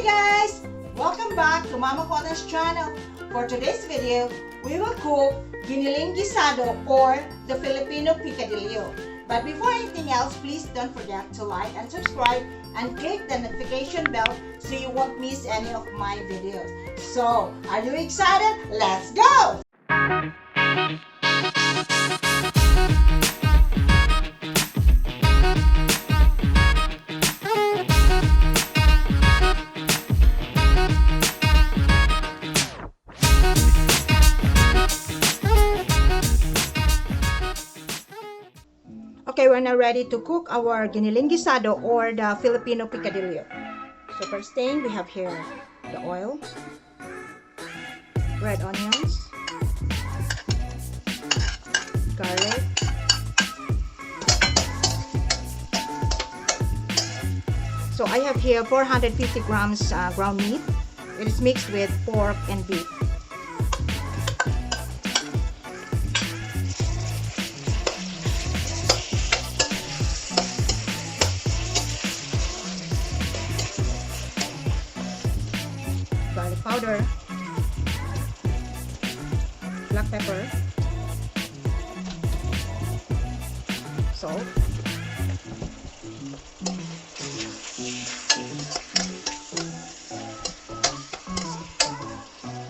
Hey guys! Welcome back to Mama Quatang's channel. For today's video, we will cook Giniling Guisado or the Filipino Picadillo. But before anything else, please don't forget to like and subscribe and click the notification bell so you won't miss any of my videos. So, are you excited? Let's go! Okay, we're now ready to cook our Giniling Guisado or the Filipino Picadillo. So first thing, we have here the oil, red onions, garlic, so I have here 450 grams ground meat. It is mixed with pork and beef. Garlic powder, black pepper, salt,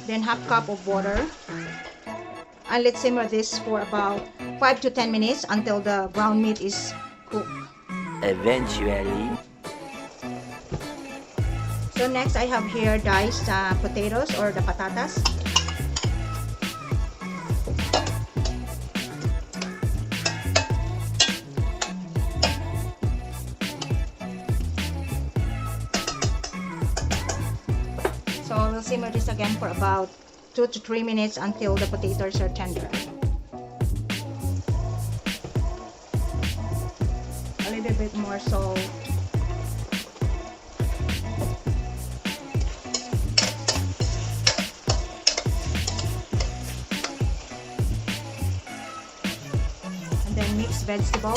then half cup of water, and let's simmer this for about 5 to 10 minutes until the ground meat is cooked. Eventually. So next I have here diced potatoes or the patatas. So we'll simmer this again for about 2 to 3 minutes until the potatoes are tender. A little bit more salt. Then mix vegetable,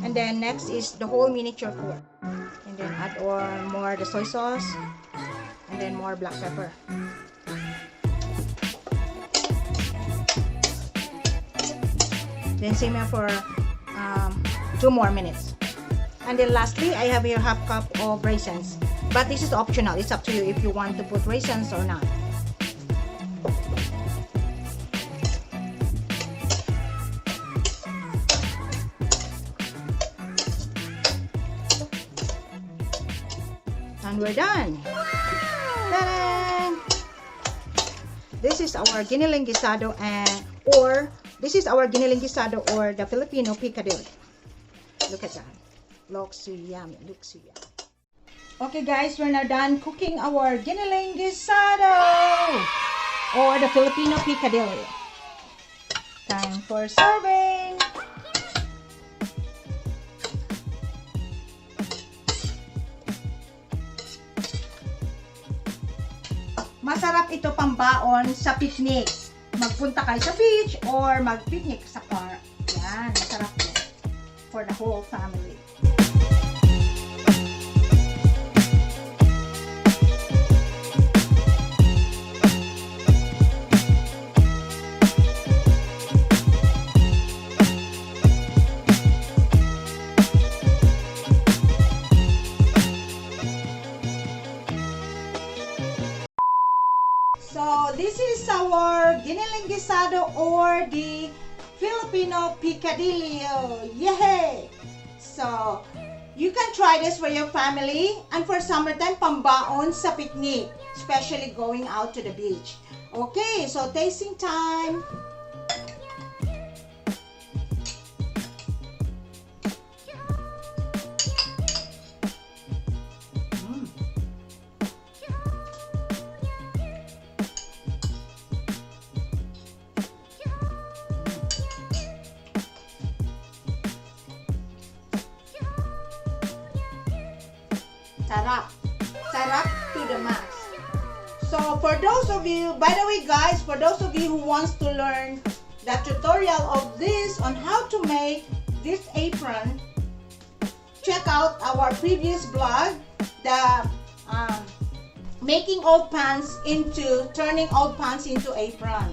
and then next is the whole miniature pork, and then add on more the soy sauce and then more black pepper. Then simmer for 2 more minutes. And then lastly, I have here half cup of raisins. But this is optional. It's up to you if you want to put raisins or not. And we're done. Ta-da! This is our Giniling Guisado this is our Giniling Guisado or the Filipino Picadillo. Look at that. Looks so yummy. Looks so yummy. Okay guys, we're now done cooking our Giniling Guisado or the Filipino Picadillo. Time for serving. Masarap ito pambaon sa picnic. Magpunta kayo sa beach or mag-picnic sa park. Yan, masarap po for the whole family. So, this is our Giniling Guisado or the Filipino Picadillo. Yay! So, you can try this for your family and for summertime, pambaon sa picnic, especially going out to the beach. Okay, so tasting time. Sarap. Sarap to the max. So for those of you, by the way guys, for those of you who wants to learn the tutorial of this on how to make this apron, check out our previous blog, the making old pants into, turning old pants into apron.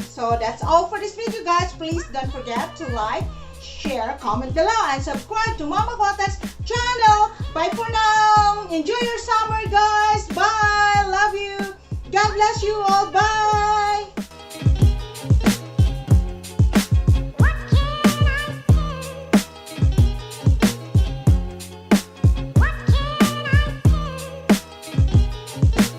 So that's all for this video guys. Please don't forget to like, share, comment below, and subscribe to Mama Quatang's channel. Bye for now. Enjoy your summer guys. Bye. Love you. God bless you all. Bye.